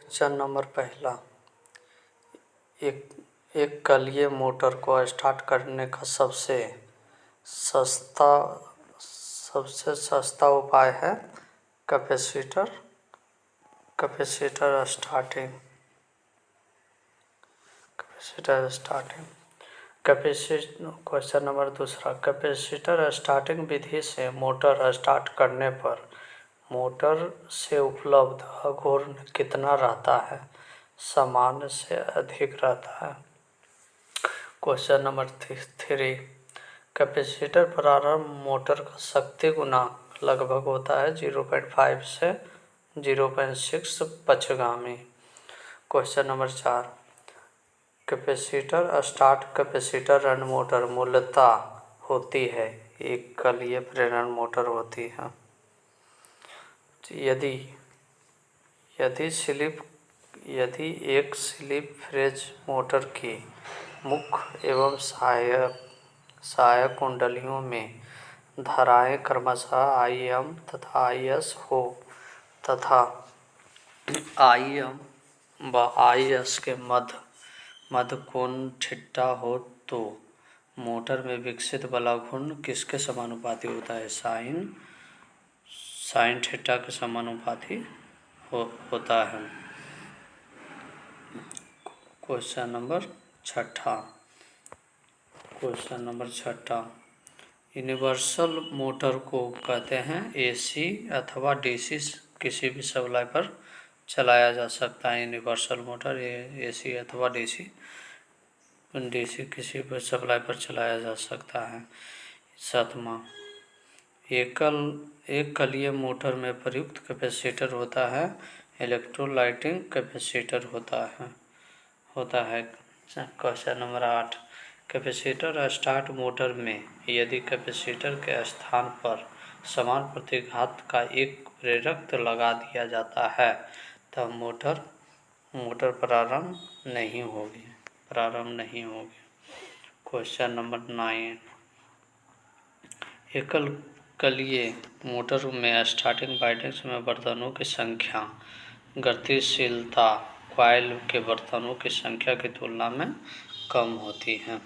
Question number पहला, एक कलीय motor को स्टार्ट करने का सबसे सस्ता उपाय है कैपेसिटर स्टार्टिंग। क्वेश्चन नंबर दूसरा, कैपेसिटर स्टार्टिंग विधि से मोटर स्टार्ट करने पर मोटर से उपलब्ध आघूर्ण कितना रहता है? सामान्य से अधिक रहता है। क्वेश्चन नंबर 3, कैपेसिटर प्रारंभ मोटर का शक्ति गुणांक लगभग होता है 0.5 से 0.6 पक्षगामी। Question number 4, capacitor start capacitor run motor मूलतः होती है एक कलीय प्रेरण मोटर होती है। यदि एक स्लिप फ्रेज मोटर की मुख्य एवं सहायक कुंडलियों में धाराएं क्रमशः IM तथा IS हो तथा IM व IS के मध्य कोण थीटा हो तो मोटर में विकसित बलाघूर्ण किसके समानुपाती होता है? साइन थीटा के समानुपाती होता है। क्वेश्चन नंबर छठा, यूनिवर्सल मोटर को कहते हैं AC अथवा DC किसी भी सप्लाई पर चलाया जा सकता है। यूनिवर्सल मोटर AC अथवा DC किसी भी सप्लाई पर चलाया जा सकता है। 7वां, एक कलीय मोटर में प्रयुक्त कैपेसिटर होता है इलेक्ट्रोलाइटिक कैपेसिटर होता है। Question number 8, capacitor start motor में यदि कैपेसिटर के स्थान पर समान प्रतिघात का एक प्रेरक लगा दिया जाता है तब मोटर प्रारंभ नहीं होगी। क्वेश्चन नंबर 9, एकल कलीय मोटर में स्टार्टिंग वाइंडिंग्स में बर्तनों की संख्या गतिशीलता कॉइल के बर्तनों की संख्या की तुलना में कम होती है।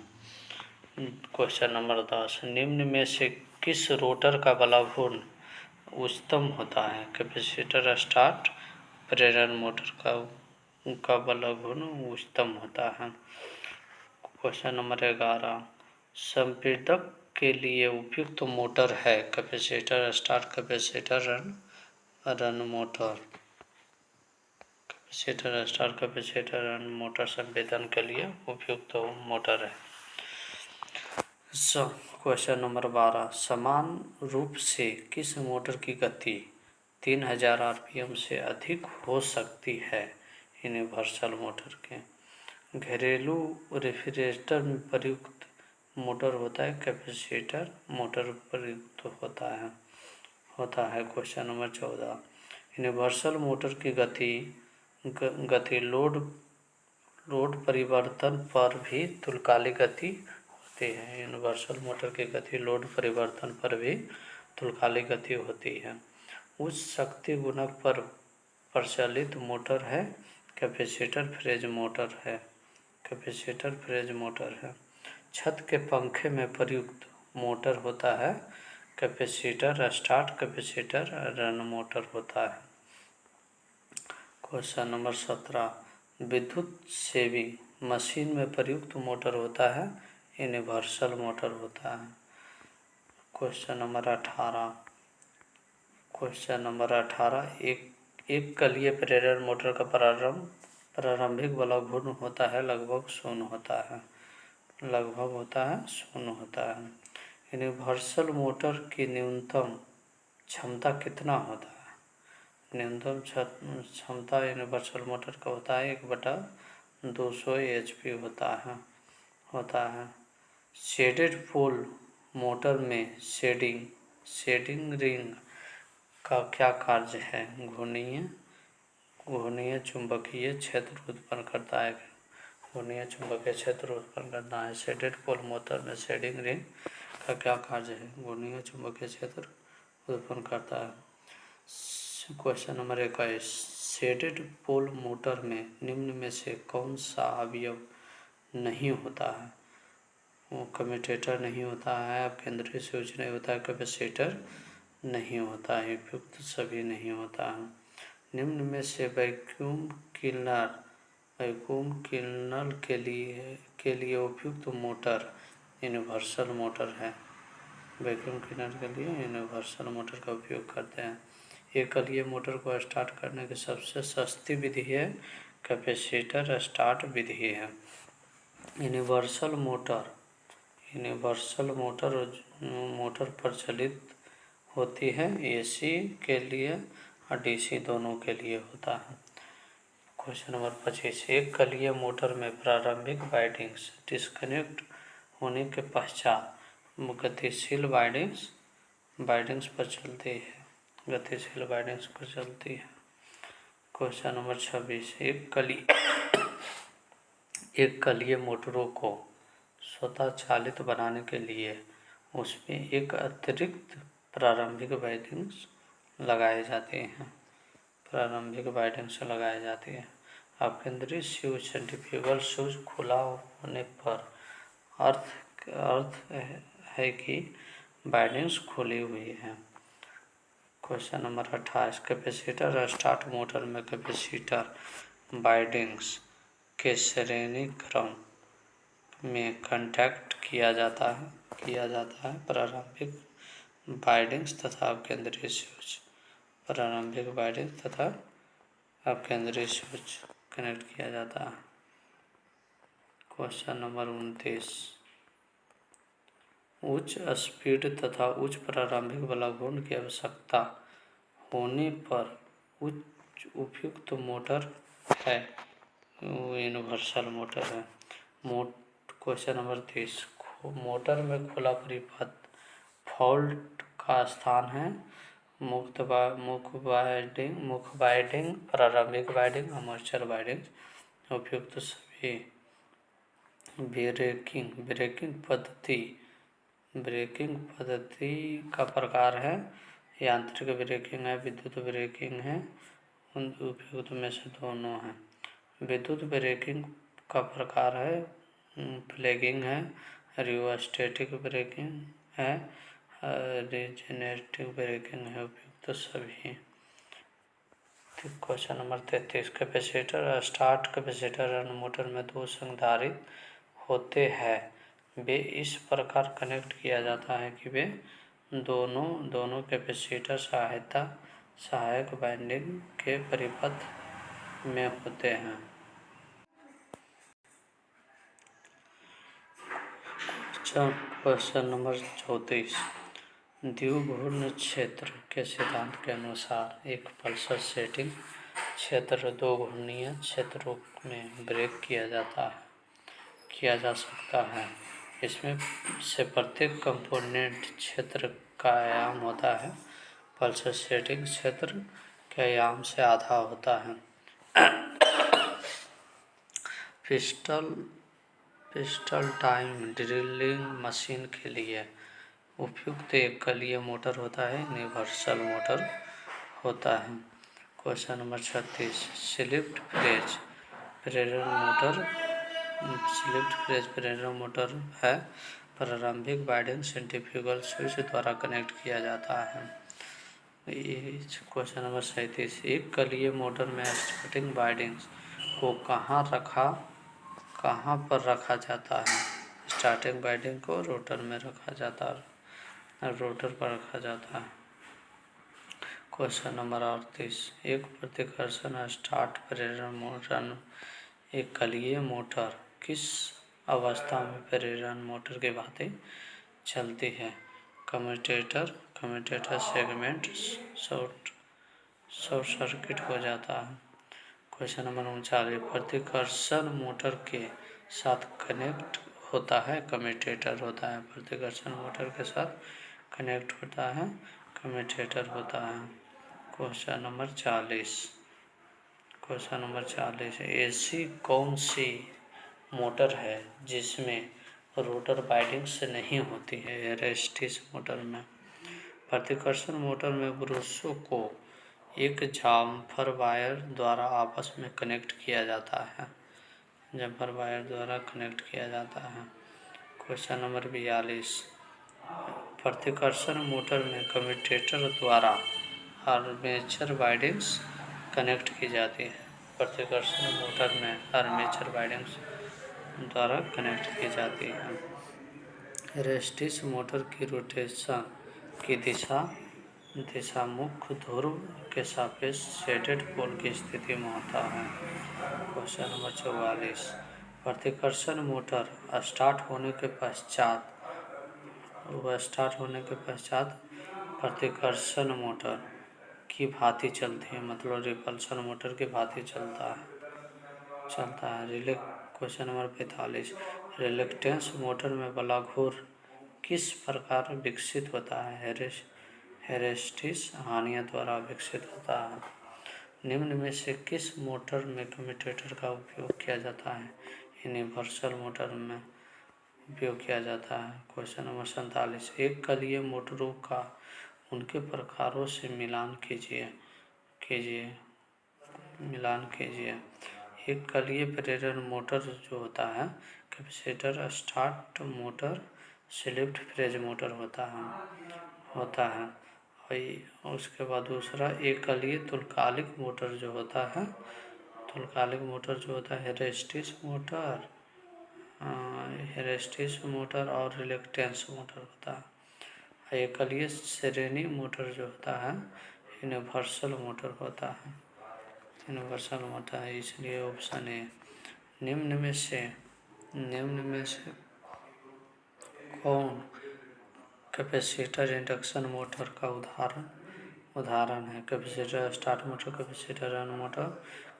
क्वेश्चन नंबर 10, निम्न में से किस रोटर का बलाघूर्ण उच्चतम होता है? कैपेसिटर स्टार्ट प्रेरण मोटर का बलाघूर्ण उच्चतम होता है। क्वेश्चन नंबर 11, संपीड़क के लिए उपयुक्त मोटर है capacitor start capacitor run motor. Capacitor start capacitor run motor संपीड़न के लिए उपयुक्त मोटर है। क्वेश्चन नंबर 12, समान रूप से किस मोटर की गति 3000 RPM से अधिक हो सकती है? यूनिवर्सल मोटर के। घरेलू रेफ्रिजरेटर में प्रयुक्त मोटर होता है कैपेसिटर मोटर प्रयुक्त होता है। क्वेश्चन नंबर 14, यूनिवर्सल मोटर की गति लोड परिवर्तन पर भी तुल्यकालिक गति होती है। यूनिवर्सल मोटर की गति लोड परिवर्तन पर भी तुल्यकालिक गति होती है। उच्च शक्ति गुणक पर प्रचलित मोटर है कैपेसिटर फ्रेज मोटर है। छत के पंखे में प्रयुक्त मोटर होता है capacitor start capacitor run motor होता है। क्वेश्चन नंबर 17, विद्युत सेवी मशीन में प्रयुक्त मोटर होता है यूनिवर्सल मोटर होता है। क्वेश्चन नंबर 18, एक कलीय प्रेरण मोटर का प्रारंभिक बलाघूर्ण होता है लगभग शून्य होता है। यूनिवर्सल मोटर की न्यूनतम क्षमता कितना होता है? न्यूनतम क्षमता यूनिवर्सल मोटर का होता है 1/200 HP होता है। शेडेड पोल मोटर में शेडिंग रिंग का क्या कार्य है? घूर्णीय चुंबकीय क्षेत्र उत्पन्न करता है। शेडेड पोल मोटर में शेडिंग रिंग का क्या कार्य है? घूर्णीय चुंबकीय क्षेत्र उत्पन्न करता है। Question number 21, shaded pole motor में निम्न में से कौन सा अवयव नहीं होता है? वो कम्यूटेटर नहीं होता है, अब केंद्रीय स्विच नहीं होता है, कैपेसिटर नहीं होता है, उपयुक्त सभी नहीं होता है। निम्न में से वैक्यूम क्लीनर के लिए उपयुक्त मोटर यूनिवर्सल मोटर है। वैक्यूम क्लीनर के लिए यूनिवर्सल मोटर का उपयोग करते हैं। एक कलीय मोटर को स्टार्ट करने की सबसे सस्ती विधि है कैपेसिटर स्टार्ट विधि है। यूनिवर्सल मोटर प्रचलित होती है, एसी के लिए और डीसी दोनों के लिए होता है। क्वेश्चन नंबर 25, एक कलीय मोटर में प्रारंभिक वाइंडिंग्स डिस्कनेक्ट होने के पश्चात गतिशील वाइंडिंग्स पर चलती है। क्वेश्चन नंबर 26, एक कलीय मोटरों को स्वतः चालित बनाने के लिए उसमें एक अतिरिक्त प्रारंभिक वाइंडिंग्स लगाए जाते हैं। अब केंद्रीय स्विच सेंट्रीफ्यूगल स्विच खुला होने पर अर्थ है कि वाइंडिंग्स खुली हुई है। Question number 28, capacitor start motor में कैपेसिटर वाइंडिंग्स के श्रेणी क्रम में कॉन्टैक्ट किया जाता है। प्रारंभिक वाइंडिंग्स तथा अब केंद्रीय स्विच कनेक्ट किया जाता है। क्वेश्चन नंबर 29, उच्च स्पीड तथा उच्च प्रारंभिक बल घूर्ण की आवश्यकता होने पर उपयुक्त मोटर है यूनिवर्सल मोटर है। क्वेश्चन नंबर 30, मोटर में खुला परिपथ फॉल्ट का स्थान है। मुख्य वाइंडिंग, प्रारंभिक वाइंडिंग, आर्मेचर वाइंडिंग उपयुक्त सभी। ब्रेकिंग पद्धति का प्रकार है, यांत्रिक ब्रेकिंग है, विद्युत ब्रेकिंग है, उन उपयुक्त में से दोनों हैं। विद्युत ब्रेकिंग का प्रकार है, फ्लैगिंग है, रिओस्टैटिक ब्रेकिंग है, रिजेनरेटिव ब्रेकिंग है, उपयुक्त सभी। Question number 33, capacitor start capacitor motor में दो संधारित्र होते हैं। वे इस प्रकार कनेक्ट किया जाता है कि वे दोनों कैपेसिटर सहायक वाइंडिंग के परिपथ में होते हैं। क्वेश्चन नंबर 34, द्विघूर्ण क्षेत्र के सिद्धांत के अनुसार एक पल्सर सेटिंग क्षेत्र दो घूर्णीय क्षेत्रों में ब्रेक किया जा सकता है। इसमें से प्रत्येक कंपोनेंट क्षेत्र का आयाम होता है। पल्सर सेटिंग क्षेत्र के आयाम से आधा होता है। पिस्टल टाइम ड्रिलिंग मशीन के लिए उपयुक्त एक कलीय मोटर होता है, यूनिवर्सल मोटर होता है। क्वेश्चन नंबर 36, स्लिप फ्रेज प्रेरण मोटर है। प्रारंभिक वाइंडिंग सेंट्रीफ्यूगल स्विच द्वारा कनेक्ट किया जाता है। क्वेश्चन नंबर 37, एक कलीय मोटर में स्टार्टिंग वाइंडिंग्स को कहाँ पर रखा जाता है? स्टार्टिंग वाइंडिंग को रोटर पर रखा जाता है। क्वेश्चन नंबर 38, एक प्रतिकर्षण स्टार्ट प्रेरण मोटर एक कलीय मोटर किस अवस्था में प्रेरण मोटर की भांति चलती है? कम्यूटेटर सेगमेंट शॉर्ट सर्किट हो जाता है। क्वेश्चन नंबर 39, प्रतिकर्षण मोटर के साथ कनेक्ट होता है कम्यूटेटर होता है। प्रतिकर्षण मोटर के साथ कनेक्ट होता है कम्यूटेटर होता है। क्वेश्चन नंबर 40, ऐसी कौन सी मोटर है जिसमें रोटर वाइंडिंग्स नहीं होती है? एयरोस्टेटिक मोटर में। प्रतिकर्षण मोटर में ब्रशों को एक जाम्फर वायर द्वारा आपस में कनेक्ट किया जाता है। जम्पर वायर द्वारा कनेक्ट किया जाता है। क्वेश्चन नंबर 42, प्रतिकर्षण मोटर में कम्यूटेटर द्वारा आर्मेचर वाइंडिंग्स कनेक्ट की जाती है। प्रतिकर्षण मोटर में आर्मेचर वाइंडिंग्स द्वारा कनेक्ट की जाती है। रेस्टिस मोटर की रोटेशन की दिशा मुख्य ध्रुव के सापेक्ष शेडेड पोल की स्थिति में होता है। क्वेश्चन नंबर 44, प्रतिकर्षण मोटर स्टार्ट होने के पश्चात प्रतिकर्षण मोटर की भांति चलती है, मतलब रिपल्शन मोटर की भांति चलता है। क्वेश्चन नंबर 45, रिलक्टेंस मोटर में बलाघूर किस प्रकार विकसित होता है? हेरेस्टिस हानियों द्वारा विकसित होता है। निम्न में से किस मोटर में कम्यूटेटर का उपयोग किया जाता है? यूनिवर्सल मोटर में उपयोग किया जाता है। क्वेश्चन नंबर 47, एक कलीय मोटरों का उनके प्रकारों से मिलान कीजिए। एक कलीय प्रेरण मोटर जो होता है, capacitor start motor, slip phrase motor होता है। और उसके बाद दूसरा एक कलीय तुल्यकालिक मोटर जो होता है, हेरेस्टिस मोटर और रिलक्टेंस मोटर होता है। एक कलीय श्रेणी मोटर जो होता है, यूनिवर्सल मोटर होता है। इसलिए ऑप्शन ए। निम्न में से कौन कैपेसिटर इंडक्शन मोटर का उदाहरण है? Capacitor start motor, capacitor run motor,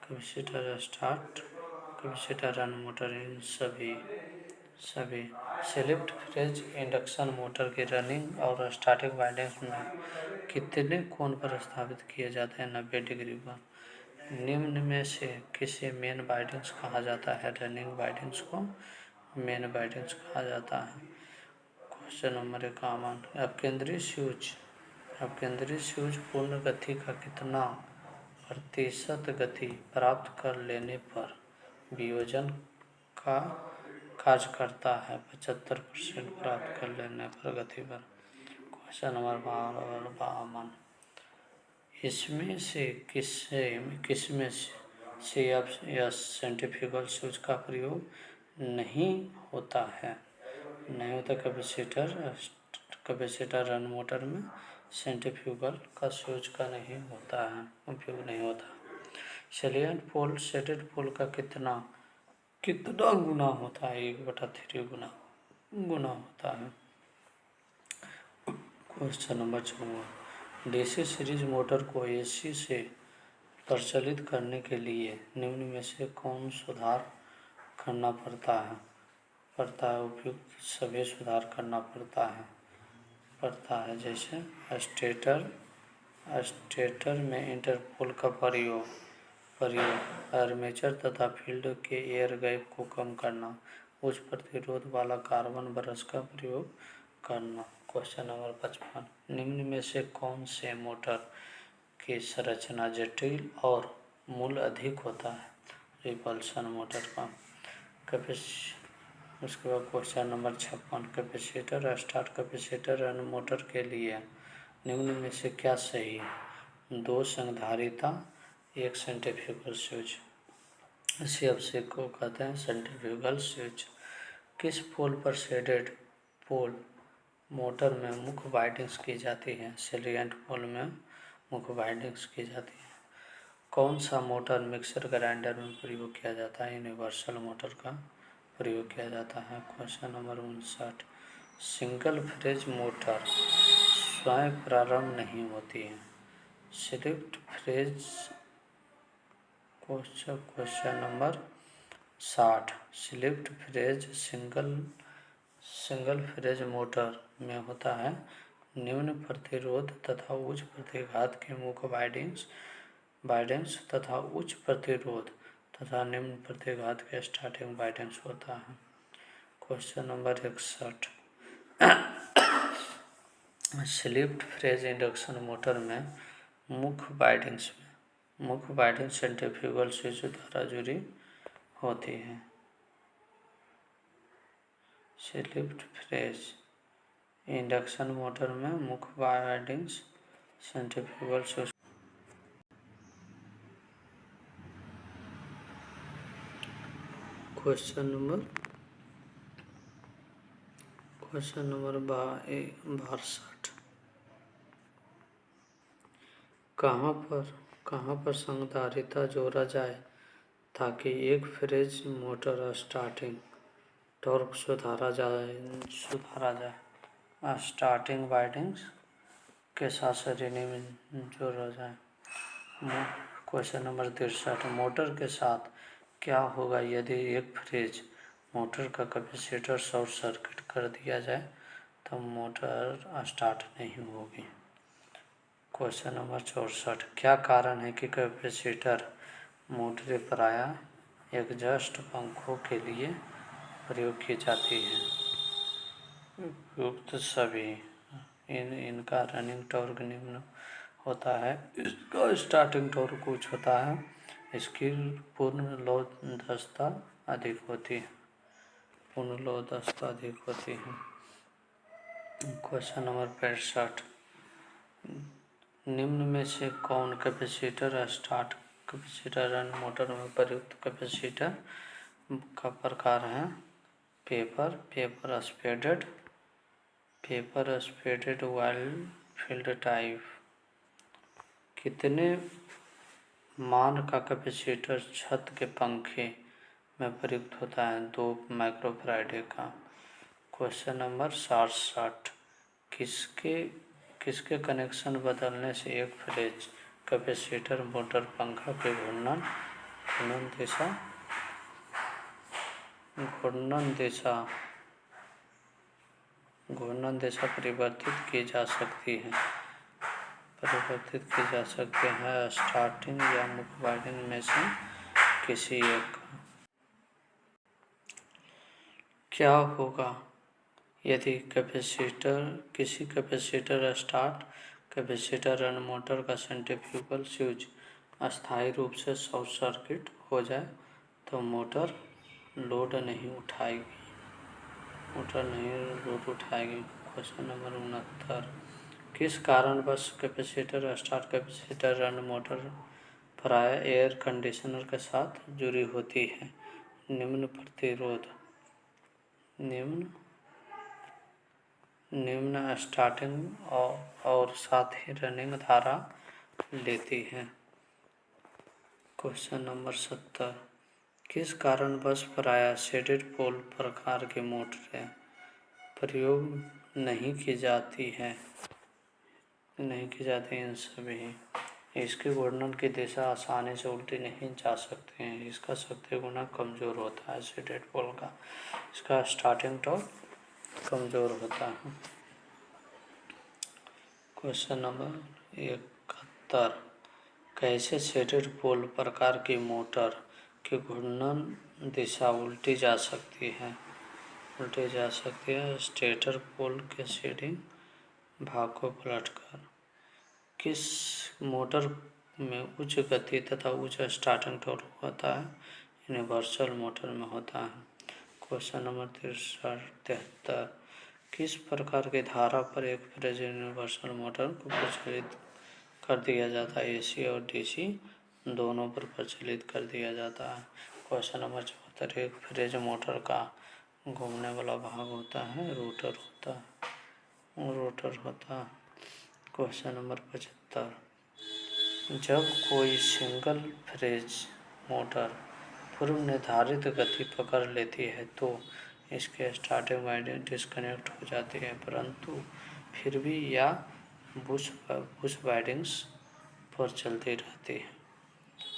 capacitor start, capacitor run motor. इन सभी स्लिप फ्रेज इंडक्शन मोटर की रनिंग और स्टार्टिंग वाइंडिंग्स में कितने कोण पर स्थापित किए जाते हैं? 90 डिग्री पर। निम्न में से किसे मेन वाइंडिंग्स कहा जाता है? रनिंग वाइंडिंग्स को मेन वाइंडिंग्स कहा जाता है। क्वेश्चन नंबर 51, अपकेंद्री स्विच पूर्ण गति का कितना प्रतिशत गति प्राप्त कर लेने पर वियोजन का कार्य करता है? 75% प्राप्त कर लेने पर गति पर। क्वेश्चन नंबर 52, इसमें से किसमें से यह सेंट्रीफ्यूगल स्विच का प्रयोग नहीं होता है? कैपेसिटर रन मोटर में सेंट्रीफ्यूगल का स्विच का उपयोग नहीं होता। सैलिएंट पोल शेडेड पोल का कितना गुना होता है? 1/3 गुना होता है। Question number 54, DC series motor को एसी से प्रचलित करने के लिए निम्न में से कौन सुधार करना पड़ता है? उपयुक्त सभी सुधार करना पड़ता है। जैसे स्टेटर में इंटरपोल का प्रयोग, आर्मेचर तथा फील्ड के एयर गैप को कम करना, उच्च प्रतिरोध वाला कार्बन ब्रश का प्रयोग करना। क्वेश्चन नंबर 55, निम्न में से कौन से मोटर की संरचना जटिल और मूल्य अधिक होता है? रिपल्शन मोटर का। उसके बाद question number 56, capacitor start capacitor run motor के लिए निम्न में से क्या सही है? 2 संधारिता, 1 सेंट्रीफ्यूगल स्विच। CFC को कहते हैं सेंट्रीफ्यूगल स्विच। किस पोल पर शेडेड पोल मोटर में मुख्य वाइंडिंग्स की जाती है? सैलिएंट पोल में मुख्य वाइंडिंग्स की जाती है। कौन सा मोटर मिक्सर ग्राइंडर में प्रयोग किया जाता है? यूनिवर्सल मोटर का प्रयोग किया जाता है। Question number 59, single phrase motor स्वयं प्रारंभ नहीं होती है। Slip phrase. Question number 60, slip phrase single phrase motor में होता है निम्न प्रतिरोध तथा उच्च प्रतिघात के मुख्य वाइंडिंग्स तथा उच्च प्रतिरोध तथा निम्न प्रतिघात के स्टार्टिंग वाइंडिंग्स होता है। Question number 61, slip phase induction motor में मुख्य वाइंडिंग सेंट्रीफ्यूगल स्विच द्वारा जुड़ी होती है। स्लिप्ड फ्रेज इंडक्शन मोटर में मुख्य winding centrifugal switch. Question number 62। कहाँ पर संधारित्र जोड़ा जाए ताकि एक फेज मोटर स्टार्टिंग टॉर्क सुधारा जाए। स्टार्टिंग वाइंडिंग्स के साथ श्रेणी में जोड़ा जाए। Question number 63। मोटर के साथ क्या होगा यदि एक फेज मोटर का कैपेसिटर शॉर्ट सर्किट कर दिया जाए तो मोटर स्टार्ट नहीं होगी। Question number 64। क्या कारण है कि कैपेसिटर मोटरें प्रायः एग्जॉस्ट पंखों के लिए प्रयोग की जाती है? उपयुक्त सभी इनका रनिंग टॉर्क निम्न होता है, इसका स्टार्टिंग टॉर्क उच्च होता है, इसकी पूर्ण लोडस्था अधिक होती है। Question number 65। निम्न में से कौन कैपेसिटर रन मोटर में प्रयुक्त कैपेसिटर का प्रकार है? Paper spaced wild field type. कितने मान का कैपेसिटर छत के पंखे में प्रयुक्त होता है? 2 माइक्रोफैराड का। Question number 67। किसके कनेक्शन बदलने से एक फेज कैपेसिटर मोटर पंखा के घूर्णन दिशा परिवर्तित की जा सकती है? स्टार्टिंग या मुख्य वाइंडिंग में से किसी एक का। क्या होगा यदि किसी कैपेसिटर रन मोटर का सेंट्रीफ्यूगल स्विच अस्थायी रूप से शॉर्ट सर्किट हो जाए तो मोटर लोड नहीं उठाएगी। Question number 69। किस कारणवश कैपेसिटर रन मोटर प्रायः एयर कंडीशनर के साथ जुड़ी होती है? निम्न प्रतिरोध, निम्न स्टार्टिंग और साथ ही रनिंग धारा लेती है। Question number 70। किस कारणवश प्रायः शेडेड पोल प्रकार की मोटरें प्रयोग नहीं की जाती इन सभी। इसके घूर्णन की दिशा आसानी से उल्टी नहीं जा सकती है, इसका शक्ति गुणक कमजोर होता है शेडेड पोल का, इसका स्टार्टिंग टॉर्क कमजोर होता है। Question number 71। कैसे शेडेड पोल प्रकार की मोटर की घूर्णन दिशा उल्टी जा सकती है? स्टेटर पोल के शीडिंग भाग को पलटकर। किस मोटर में उच्च गति तथा उच्च स्टार्टिंग टॉर्क होता है? यूनिवर्सल मोटर में होता है। Question number 73। किस प्रकार की धारा पर एक फेज यूनिवर्सल मोटर को प्रचलित कर दिया जाता है? AC और DC दोनों पर प्रचलित कर दिया जाता है। Question number 74। एक फेज मोटर का घूमने वाला भाग होता है, रोटर होता है। Question number 75। जब कोई सिंगल फेज मोटर पूर्व निर्धारित गति पकड़ लेती है तो इसके स्टार्टिंग वाइंडिंग डिस्कनेक्ट हो जाती है, परंतु फिर भी यह बुश वाइंडिंग्स पर चलती रहती है।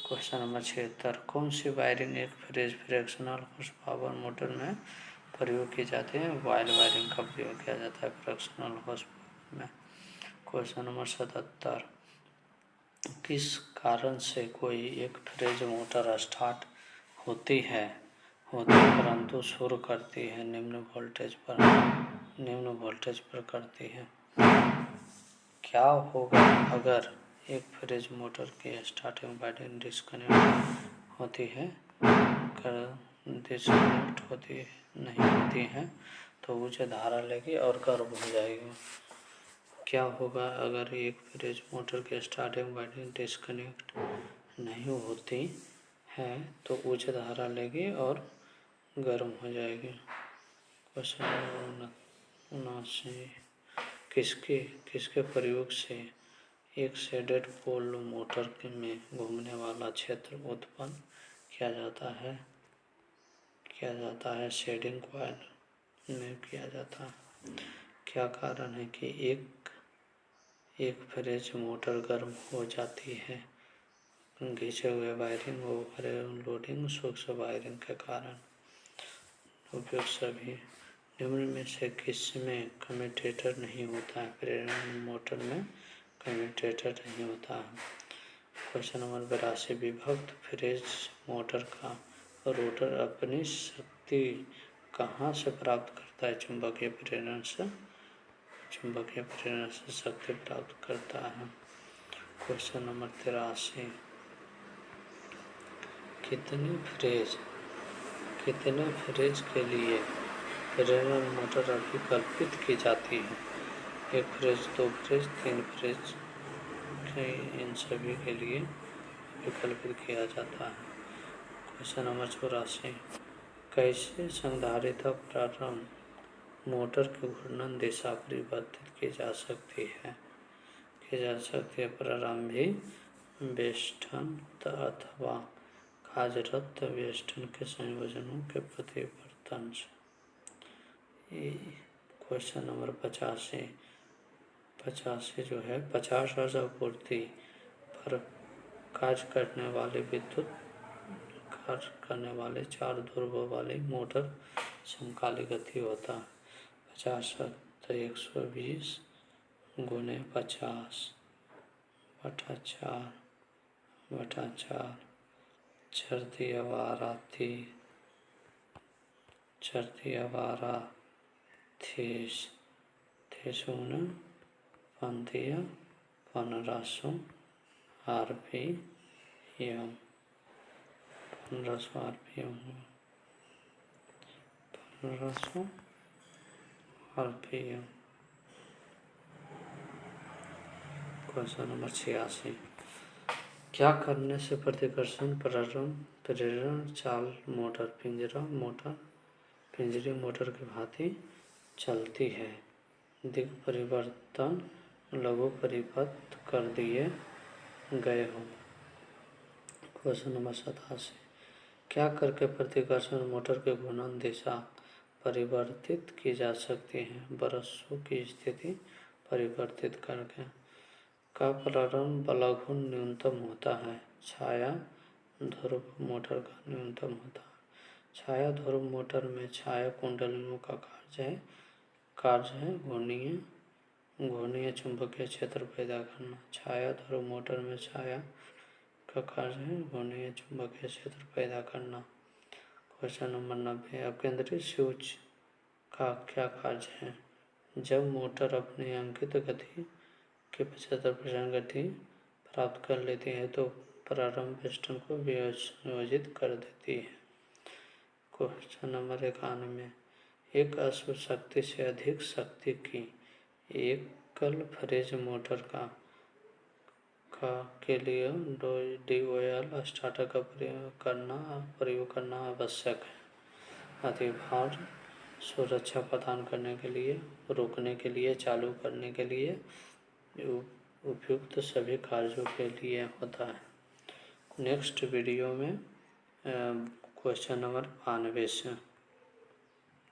Question number 76। कौन सी वायरिंग एक phase fractional horse power motor में प्रयोग की जाती है? वाइल वायरिंग का प्रयोग किया जाता है फ्रैक्शनल हॉर्स पावर में। Question number 77। किस कारण से कोई एक फेज मोटर स्टार्ट होती है परंतु शुरू करती है निम्न वोल्टेज पर करती है? क्या होगा अगर एक फ्रेज मोटर की स्टार्टिंग वाइंडिंग डिस्कनेक्ट होती है नहीं होती है तो उच्च धारा लेगी और गर्म हो जाएगी। क्या होगा अगर एक फ्रेज मोटर की स्टार्टिंग वाइंडिंग डिस्कनेक्ट नहीं होती है तो उच्च धारा लेगी और गर्म हो जाएगी। क्वेश्चन 79 किसके प्रयोग से एक शेडेड पोल मोटर में घूमने वाला क्षेत्र उत्पन्न किया जाता है शेडिंग कॉइल में किया जाता है। क्या कारण है कि एक फ्रेज मोटर गर्म हो जाती है? घिसे हुए वायरिंग, ओवरलोडिंग, सूक्ष्म वायरिंग के कारण। उपयोग सभी निम्न में से किसमें कम्यूटेटर नहीं होता है? प्रेरण मोटर में कम्यूटेटर नहीं होता है। क्वेश्चन नंबर 82 विभक्त फ्रेज मोटर का रोटर अपनी शक्ति कहाँ से प्राप्त करता है? चुंबकीय प्रेरण से शक्ति प्राप्त करता है। क्वेश्चन नंबर 83 कितने फ्रेज के लिए प्रेरण मोटर अभिकल्पित की जाती है? 1 फ्रेज, 2 फ्रेज, 3 फ्रेज इन सभी के लिए विकल्पित किया जाता है। क्वेश्चन नंबर 84 कैसे संधारित्र प्रारंभ मोटर की घूर्णन दिशा परिवर्तित की जा सकती है? प्रारंभी वेस्टन अथवा कार्यरत वेस्टन के संयोजनों के परिवर्तन से। क्वेश्चन नंबर 85 जो है 50 हर्ट्ज आपूर्ति पर कार्य करने वाले 4 ध्रुवों वाली मोटर समकालिक गति होता है 50 तो 120 गुने 50 बटा 4 चरती आवारा these Guna 1500 RPM 1500 RPM। Question number 86 क्या करने से प्रतिकर्षण प्रेरण चाल मोटर पिंजरी मोटर की भांति चलती है? दिग परिवर्तन लघु परिपथ कर दिए गए हो। क्वेश्चन नंबर 87 क्या करके प्रतिकर्षण मोटर की घूर्णन दिशा परिवर्तित की जा सकती है? बरसों की स्थिति परिवर्तित करके। का प्रारंभ लघु न्यूनतम होता है? छाया ध्रुव मोटर का न्यूनतम होता है। छाया ध्रुव मोटर में छाया कुंडलियों का कार्य है घूर्णीय चुंबकीय क्षेत्र पैदा करना। छाया ध्रुव मोटर में छाया का कार्य है घूर्णीय चुंबकीय क्षेत्र पैदा करना। क्वेश्चन नंबर 90 अपकेंद्री स्विच का क्या कार्य है? जब मोटर अपनी अंकित गति के 75% गति प्राप्त कर लेती है तो प्रारंभ पिस्टन को वियोजित कर देती है। क्वेश्चन नंबर 91 एक अश्व शक्ति से अधिक शक्ति की एकल फ्रेज मोटर के लिए DOL स्टार्टर का प्रयोग करना आवश्यक है। अधिभार सुरक्षा प्रदान करने के लिए, रोकने के लिए, चालू करने के लिए, उपयुक्त सभी कार्यों के लिए होता है। नेक्स्ट वीडियो में क्वेश्चन नंबर 92 से